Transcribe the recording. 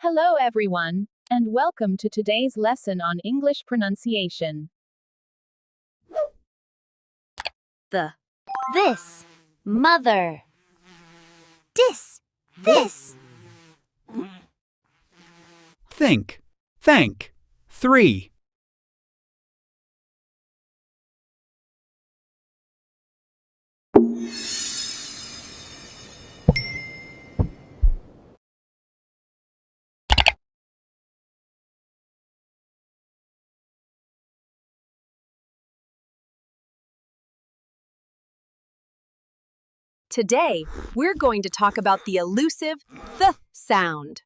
Hello everyone, and welcome to today's lesson on English pronunciation. This, mother. This. Think, thank. 3. Today, we're going to talk about the elusive th sound.